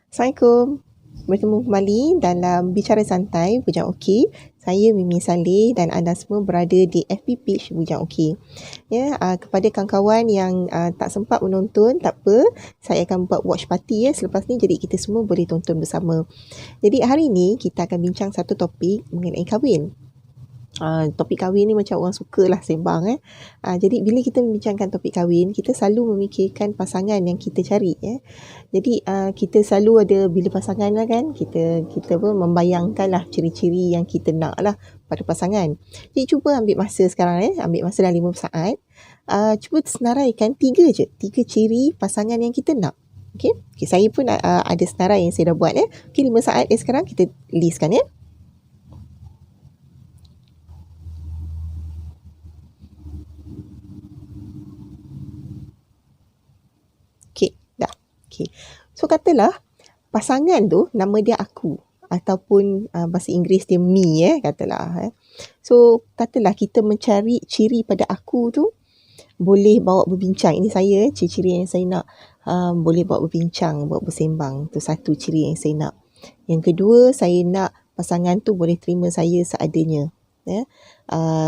Assalamualaikum. Bertemu kembali dalam Bicara Santai Bujang Okey. Saya Mimi Saleh dan anda semua berada di FB page Bujang Okey. Ya, kepada kawan-kawan yang tak sempat menonton, tak apa. Saya akan buat watch party selepas ni, jadi kita semua boleh tonton bersama. Jadi hari ni kita akan bincang satu topik mengenai kahwin. Topik kahwin ni macam orang suka lah sembang jadi bila kita membincangkan topik kahwin, kita selalu memikirkan pasangan yang kita cari Jadi kita selalu ada bila pasangan lah kan, kita pun membayangkan lah ciri-ciri yang kita nak lah pada pasangan. Jadi cuba ambil masa sekarang ambil masa dalam 5 saat. Cuba senaraikan 3 ciri pasangan yang kita nak. Okay, saya pun ada senarai yang saya dah buat Okay, 5 saat sekarang kita listkan Okay. So katalah pasangan tu nama dia aku ataupun bahasa Inggeris dia me katalah. So katalah kita mencari ciri pada aku tu boleh bawa berbincang. Ini saya ciri-ciri yang saya nak, boleh bawa berbincang, bawa bersembang. Tu satu ciri yang saya nak. Yang kedua, saya nak pasangan tu boleh terima saya seadanya.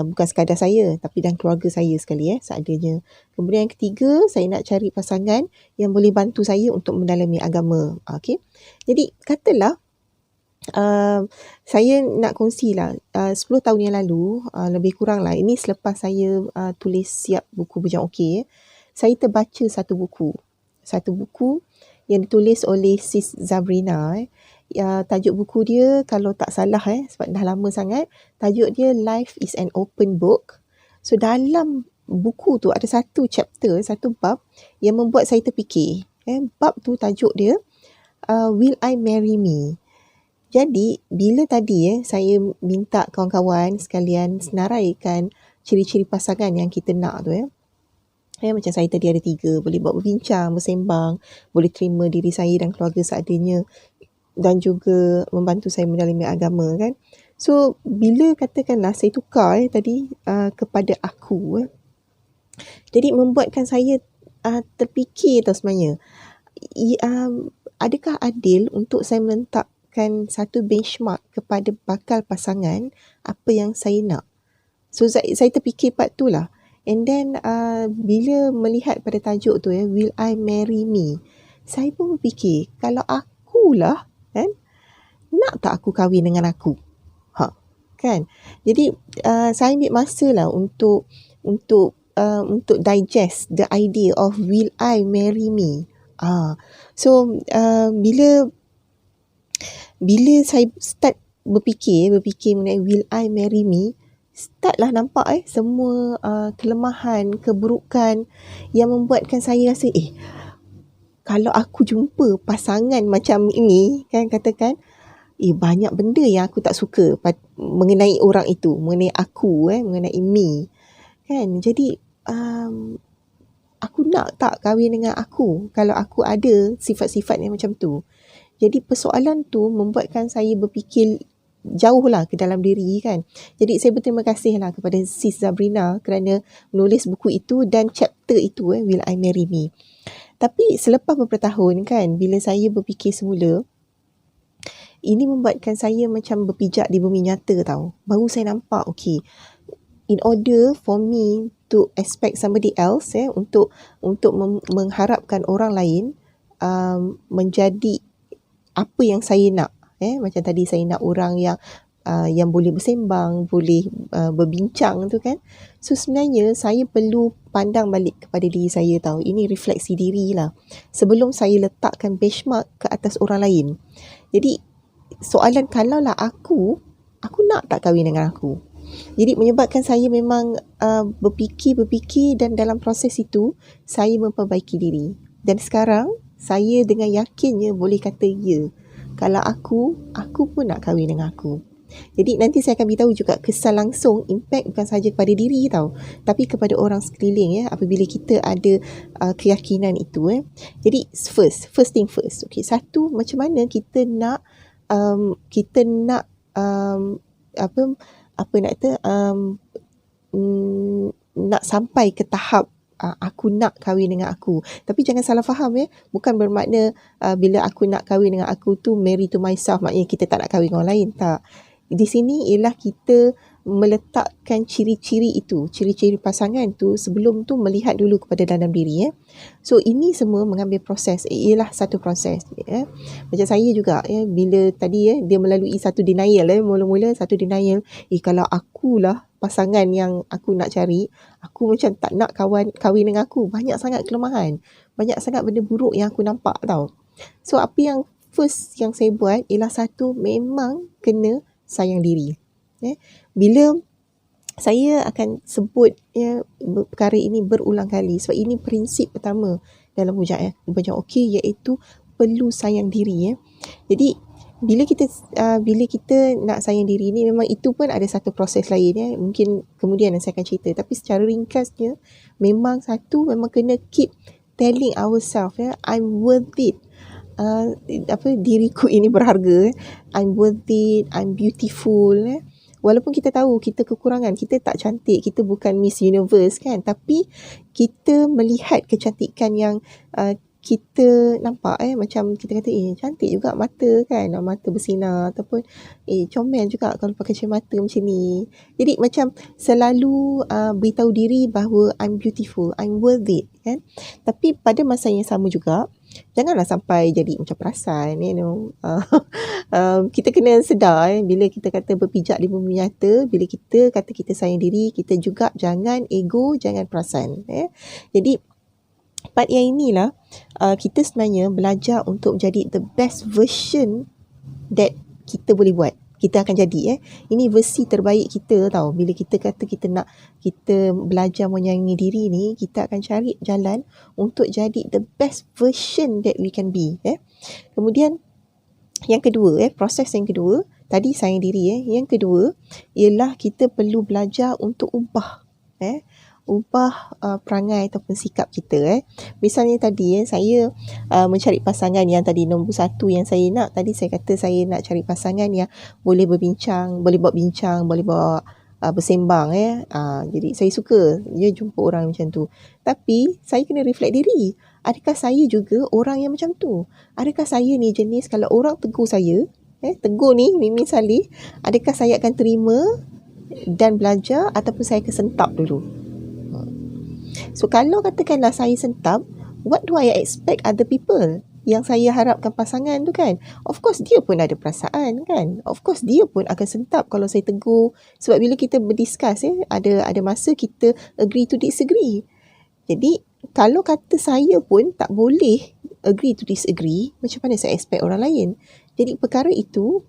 Bukan sekadar saya tapi dan keluarga saya sekali seadanya. Kemudian yang ketiga, saya nak cari pasangan yang boleh bantu saya untuk mendalami agama. Okay. Jadi katalah saya nak kongsilah 10 tahun yang lalu, lebih kurang lah, ini selepas saya tulis siap buku Bujang Okey saya terbaca satu buku yang ditulis oleh Sis Zabrina tajuk buku dia kalau tak salah sebab dah lama sangat, tajuk dia Life is an Open Book. So dalam buku tu ada satu chapter, satu bab yang membuat saya terfikir. Bab tu tajuk dia Will I Marry Me? Jadi bila tadi saya minta kawan-kawan sekalian senaraikan ciri-ciri pasangan yang kita nak tu macam saya tadi ada 3, boleh buat berbincang, bersembang, boleh terima diri saya dan keluarga seadanya dan juga membantu saya mendalami agama kan. So bila katakanlah saya tukar tadi kepada aku jadi membuatkan saya terfikir sebenarnya adakah adil untuk saya meletakkan satu benchmark kepada bakal pasangan apa yang saya nak. So saya terfikir part tu lah. And then bila melihat pada tajuk tu Will I Marry Me, saya pun berfikir kalau akulah kan, nak tak aku kahwin dengan aku? Kan? Jadi saya ambil masa lah untuk digest the idea of will I marry me. So bila saya start berfikir mengenai will I marry me, start lah nampak semua kelemahan, keburukan yang membuatkan saya rasa kalau aku jumpa pasangan macam ini kan, katakan banyak benda yang aku tak suka mengenai orang itu, mengenai aku mengenai me kan. Jadi aku nak tak kahwin dengan aku kalau aku ada sifat-sifat yang macam tu. Jadi persoalan tu membuatkan saya berfikir jauh lah ke dalam diri kan. Jadi saya berterima kasih lah kepada Sis Zabrina kerana menulis buku itu dan chapter itu Will I Marry Me. Tapi selepas beberapa tahun kan, bila saya berfikir semula, ini membuatkan saya macam berpijak di bumi nyata tau. Baru saya nampak in order for me to expect somebody else untuk mengharapkan orang lain menjadi apa yang saya nak. Macam tadi saya nak orang yang boleh bersembang, boleh berbincang tu kan. So sebenarnya saya perlu pandang balik kepada diri saya tahu. Ini refleksi diri lah. Sebelum saya letakkan benchmark ke atas orang lain. Jadi soalan kalaulah aku nak tak kahwin dengan aku. Jadi menyebabkan saya memang berfikir dan dalam proses itu saya memperbaiki diri. Dan sekarang saya dengan yakinnya boleh kata ya. Kalau aku pun nak kahwin dengan aku. Jadi nanti saya akan beritahu juga kesan langsung, impact bukan sahaja kepada diri tau, tapi kepada orang sekeliling apabila kita ada keyakinan itu Jadi first thing first. Okay, satu, macam mana kita nak nak sampai ke tahap aku nak kahwin dengan aku. Tapi jangan salah faham bukan bermakna bila aku nak kahwin dengan aku tu marry to myself, maknanya kita tak nak kahwin dengan orang lain. Tak. Di sini ialah kita meletakkan ciri-ciri itu, ciri-ciri pasangan tu sebelum tu melihat dulu kepada dalam diri. So ini semua mengambil proses, ialah satu proses. Macam saya juga bila tadi dia melalui satu denial, mula-mula satu denial, kalau akulah pasangan yang aku nak cari, aku macam tak nak kahwin dengan aku. Banyak sangat kelemahan, banyak sangat benda buruk yang aku nampak tau. So apa yang first yang saya buat ialah satu, memang kena sayang diri. Bila saya akan sebut perkara ini berulang kali sebab ini prinsip pertama dalam hujah okey, iaitu perlu sayang diri. Jadi bila kita nak sayang diri ni, memang itu pun ada satu proses lain mungkin kemudian saya akan cerita, tapi secara ringkasnya memang kena keep telling ourselves I'm worth it. Diriku ini berharga, I'm worth it, I'm beautiful. Walaupun kita tahu kita kekurangan, kita tak cantik, kita bukan Miss Universe kan, tapi kita melihat kecantikan yang kita nampak macam kita kata cantik juga mata kan, mata bersinar, ataupun comel juga kalau pakai cermin mata macam ni. Jadi macam selalu beritahu diri bahawa I'm beautiful, I'm worth it kan. Tapi pada masa yang sama juga janganlah sampai jadi macam perasan, kita kena sedar bila kita kata berpijak di bumi nyata, bila kita kata kita sayang diri, kita juga jangan ego, jangan perasan. Jadi part yang inilah kita sebenarnya belajar untuk jadi the best version that kita boleh buat. Kita akan jadi ini versi terbaik kita tau. Bila kita kata kita belajar menyayangi diri ni, kita akan cari jalan untuk jadi the best version that we can be. Kemudian yang kedua, proses yang kedua, tadi sayang diri. Yang kedua ialah kita perlu belajar untuk ubah perangai ataupun sikap kita. Misalnya tadi saya mencari pasangan yang tadi nombor satu yang saya nak, tadi saya kata saya nak cari pasangan yang boleh berbincang, boleh buat bincang, boleh bawa bersembang. Jadi saya suka dia jumpa orang macam tu. Tapi saya kena reflect diri, adakah saya juga orang yang macam tu? Adakah saya ni jenis kalau orang tegur saya, tegur ni Mimin Saleh, adakah saya akan terima dan belajar ataupun saya akan sentap dulu? So kalau katakanlah saya sentap, what do I expect other people? Yang saya harapkan pasangan tu kan, of course dia pun ada perasaan kan, of course dia pun akan sentap kalau saya tegur. Sebab bila kita berdiskus ada masa kita agree to disagree. Jadi kalau kata saya pun tak boleh agree to disagree, macam mana saya expect orang lain? Jadi perkara itu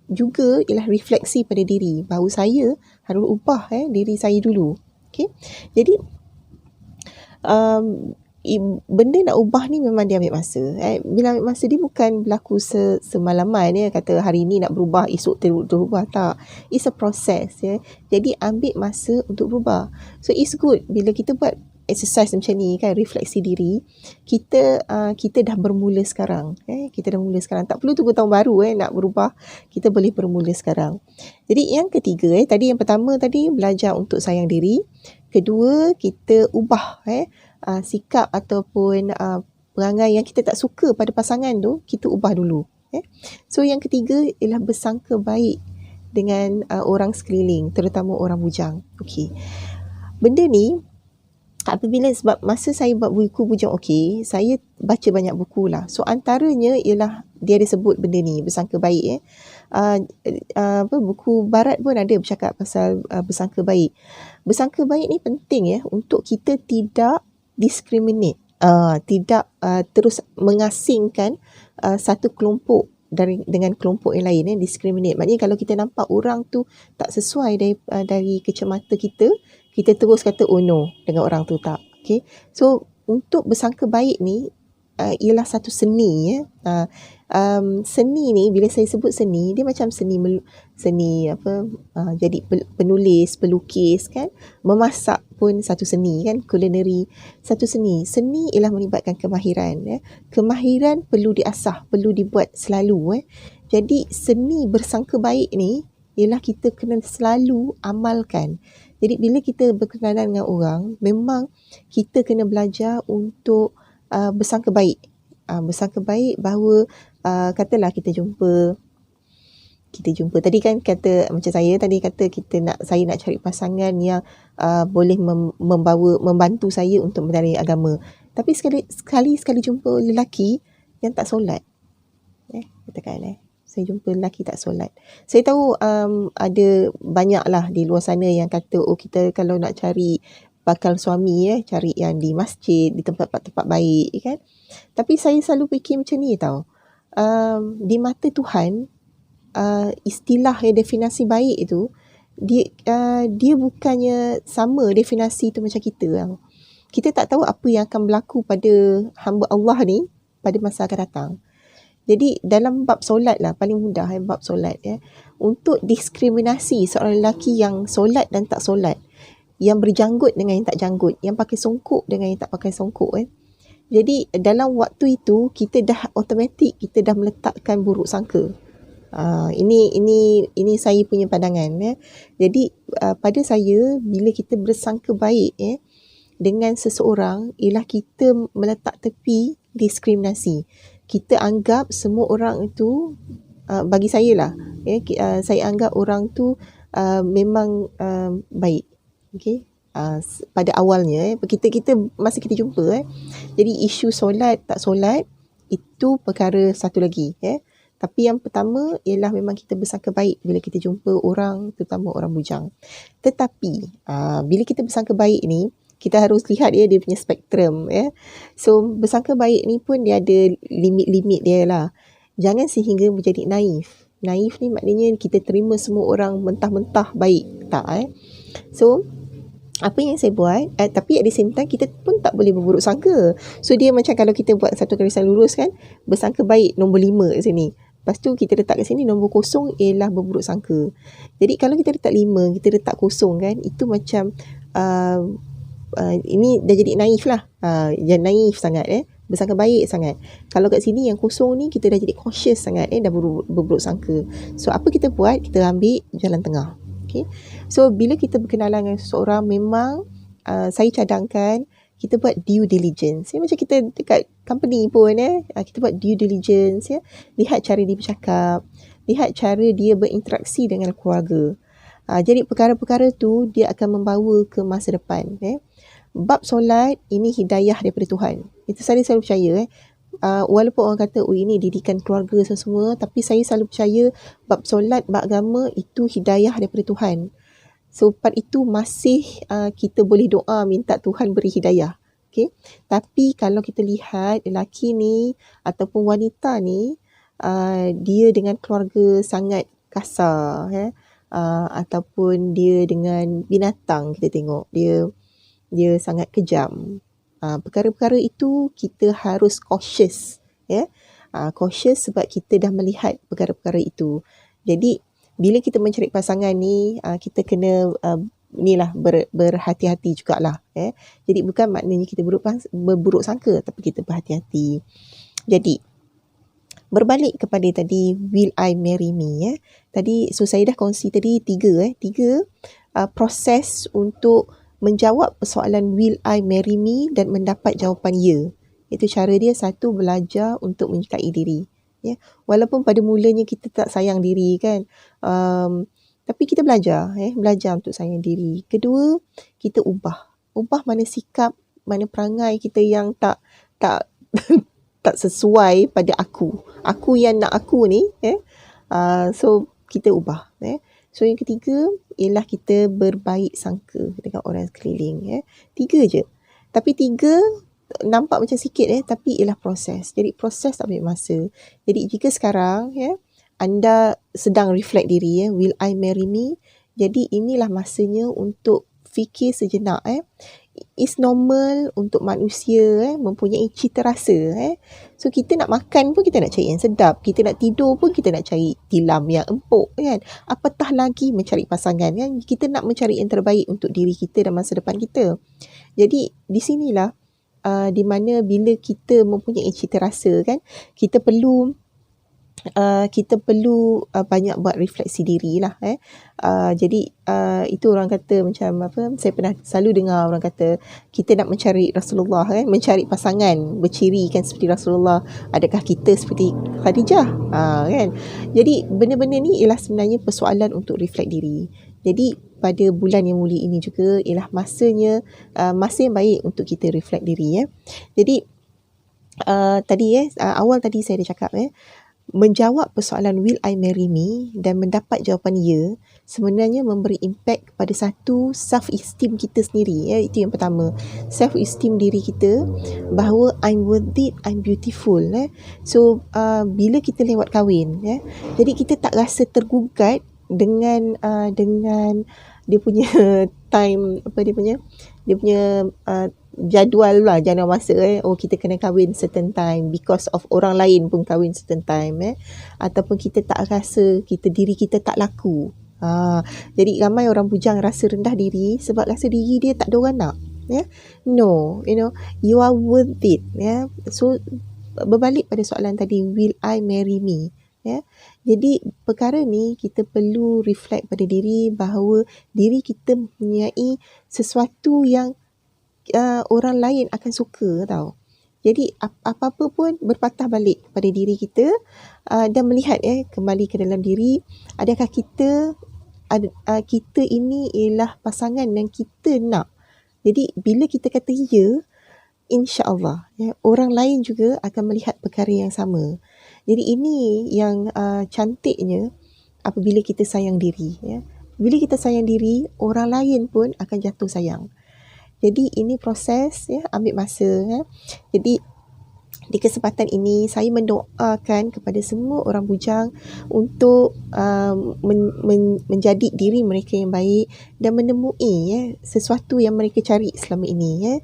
juga ialah refleksi pada diri, bahawa saya harus ubah diri saya dulu. Okay? Jadi benda nak ubah ni memang dia ambil masa. Bila ambil masa, dia bukan berlaku semalaman kata hari ni nak berubah, esok terubah. Tak, it's a process. Jadi ambil masa untuk berubah. So it's good bila kita buat exercise macam ni kan, refleksi diri, kita dah bermula sekarang. Kita dah mula sekarang, tak perlu tunggu tahun baru nak berubah, kita boleh bermula sekarang. Jadi yang ketiga, tadi yang pertama tadi belajar untuk sayang diri. Kedua, kita ubah sikap ataupun perangai yang kita tak suka pada pasangan tu, kita ubah dulu. So yang ketiga ialah bersangka baik dengan orang sekeliling, terutama orang bujang. Okey. Benda ni apabila, sebab masa saya buat buku bujang okey, saya baca banyak buku lah. So antaranya ialah dia ada sebut benda ni, bersangka baik. Buku barat pun ada bercakap pasal bersangka baik. Bersangka baik ni penting untuk kita tidak discriminate, tidak terus mengasingkan satu kelompok dengan kelompok yang lain. Discriminate maknanya kalau kita nampak orang tu tak sesuai dari kacamata kita, kita terus kata oh no dengan orang tu, tak. Okay? So untuk bersangka baik ni ialah satu seni. Seni ni, bila saya sebut seni, dia macam seni jadi penulis, pelukis kan, memasak pun satu seni kan, culinary satu seni. Seni ialah melibatkan kemahiran. Kemahiran perlu diasah, perlu dibuat selalu. Jadi seni bersangka baik ni ialah kita kena selalu amalkan. Jadi bila kita berkenalan dengan orang, memang kita kena belajar untuk bersangka baik. Bersangka baik bahawa katalah kita jumpa tadi kan, kata macam saya tadi kata saya nak cari pasangan yang boleh membantu saya untuk mempelajari agama. Tapi sekali jumpa lelaki yang tak solat, katakan saya jumpa lelaki tak solat. Saya tahu ada banyaklah di luar sana yang kata kita kalau nak cari bakal suami cari yang di masjid, di tempat-tempat baik kan. Tapi saya selalu fikir macam ni tau. Di mata Tuhan, istilah definisi baik itu dia bukannya sama definisi tu macam kita tau. Kita tak tahu apa yang akan berlaku pada hamba Allah ni pada masa akan datang. Jadi dalam bab solat lah, paling mudah bab solat untuk diskriminasi seorang lelaki yang solat dan tak solat, yang berjanggut dengan yang tak janggut, yang pakai songkok dengan yang tak pakai songkok Jadi dalam waktu itu kita dah automatik, kita dah meletakkan buruk sangka. Ini saya punya pandangan Jadi pada saya, bila kita bersangka baik dengan seseorang, ialah kita meletak tepi diskriminasi. Kita anggap semua orang itu, bagi saya lah saya anggap orang tu memang baik. Okay, pada awalnya kita masa kita jumpa jadi isu solat tak solat itu perkara satu lagi tapi yang pertama ialah memang kita bersangka baik bila kita jumpa orang, terutama orang bujang. Tetapi bila kita bersangka baik ni, kita harus lihat dia punya spektrum So bersangka baik ni pun dia ada limit-limit dia lah. Jangan sehingga menjadi naif. Naif ni maknanya kita terima semua orang mentah-mentah baik, tak So apa yang saya buat, tapi at the same time kita pun tak boleh berburuk sangka. So dia macam kalau kita buat satu garisan lurus kan, bersangka baik nombor 5 kat sini. Lepas tu kita letak kat sini nombor 0 ialah berburuk sangka. Jadi kalau kita letak 5, kita letak 0 kan, itu macam ini dah jadi naif lah. Jangan naif sangat bersangka baik sangat. Kalau kat sini yang 0 ni kita dah jadi cautious sangat dah berburuk sangka. So apa kita buat? Kita ambil jalan tengah. Okay. So bila kita berkenalan dengan seseorang, memang saya cadangkan kita buat due diligence. Macam kita dekat company pun kita buat due diligence lihat cara dia bercakap, lihat cara dia berinteraksi dengan keluarga. Jadi perkara-perkara tu dia akan membawa ke masa depan Bab solat ini hidayah daripada Tuhan. Itu saya selalu percaya walaupun orang kata ini didikan keluarga semua, tapi saya selalu percaya bab solat, bab agama itu hidayah daripada Tuhan. So part itu masih kita boleh doa minta Tuhan beri hidayah. Okay? Tapi kalau kita lihat lelaki ni ataupun wanita ni dia dengan keluarga sangat kasar ataupun dia dengan binatang, kita tengok dia sangat kejam. Perkara-perkara itu kita harus cautious cautious sebab kita dah melihat perkara-perkara itu. Jadi bila kita mencari pasangan ni kita kena berhati-hati jugalah Jadi bukan maknanya kita berburuk sangka, tapi kita berhati-hati. Jadi berbalik kepada tadi, will I marry me tadi, so saya dah kongsi tadi tiga proses untuk menjawab persoalan will I marry me dan mendapat jawapan ya. Itu cara dia. Satu, belajar untuk menyukai diri walaupun pada mulanya kita tak sayang diri kan, tapi kita belajar untuk sayang diri. Kedua, kita ubah mana sikap, mana perangai kita yang tak tak sesuai pada aku yang nak aku ni so kita ubah So yang ketiga ialah kita berbaik sangka dengan orang sekeliling 3 je. Tapi 3 nampak macam sikit tapi ialah proses. Jadi proses tak ambil masa. Jadi jika sekarang anda sedang reflect diri will I marry me? Jadi inilah masanya untuk fikir sejenak It's normal untuk manusia mempunyai cita rasa So kita nak makan pun kita nak cari yang sedap, kita nak tidur pun kita nak cari tilam yang empuk kan. Apatah lagi mencari pasangan kan. Kita nak mencari yang terbaik untuk diri kita dan masa depan kita. Jadi di sinilah di mana bila kita mempunyai cita rasa kan, kita perlu kita perlu banyak buat refleksi diri lah. Jadi itu orang kata macam apa, saya pernah selalu dengar orang kata kita nak mencari Rasulullah, mencari pasangan berciri kan seperti Rasulullah, adakah kita seperti Khadijah, kan. Jadi benda-benda ni ialah sebenarnya persoalan untuk reflect diri. Jadi pada bulan yang mulia ini juga ialah masanya masa yang baik untuk kita reflect diri. Jadi tadi awal tadi saya dah cakap menjawab persoalan will I marry me dan mendapat jawapan ya sebenarnya memberi impact kepada satu self esteem kita sendiri. Itu yang pertama, self esteem diri kita bahawa I'm worth it, I'm beautiful. So bila kita lewat kahwin, jadi kita tak rasa tergugat dengan dia punya time, apa dia punya jadual masa. Oh, kita kena kahwin certain time because of orang lain pun kahwin certain time, ataupun kita tak rasa diri kita tak laku. Jadi ramai orang bujang rasa rendah diri sebab rasa diri dia tak ada orang nak. No, you are worth it. So berbalik pada soalan tadi, will I marry me? Jadi perkara ni kita perlu reflect pada diri bahawa diri kita mempunyai sesuatu yang orang lain akan suka tau. Jadi apa-apa pun berpatah balik pada diri kita dan melihat kembali ke dalam diri, adakah kita ini ialah pasangan yang kita nak. Jadi bila kita kata ya, insya-Allah orang lain juga akan melihat perkara yang sama. Jadi ini yang cantiknya apabila kita sayang diri. Bila kita sayang diri, orang lain pun akan jatuh sayang. Jadi ini proses, ambil masa. Jadi di kesempatan ini saya mendoakan kepada semua orang bujang untuk menjadi diri mereka yang baik dan menemui sesuatu yang mereka cari selama ini.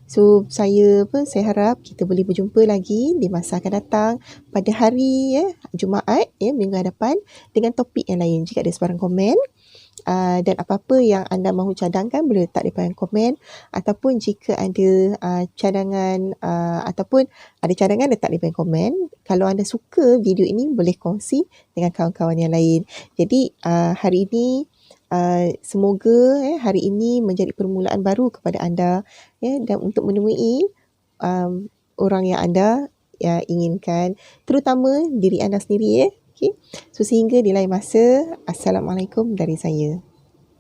So saya harap kita boleh berjumpa lagi di masa akan datang pada hari Jumaat minggu hadapan dengan topik yang lain. Jika ada sebarang komen dan apa-apa yang anda mahu cadangkan boleh letak di bahagian komen, ataupun jika ada cadangan ataupun ada cadangan letak di bahagian komen. Kalau anda suka video ini boleh kongsi dengan kawan-kawan yang lain. Jadi hari ini semoga hari ini menjadi permulaan baru kepada anda dan untuk menemui orang yang anda inginkan, terutama diri anda sendiri. Okay. So sehingga di lain masa, Assalamualaikum dari saya.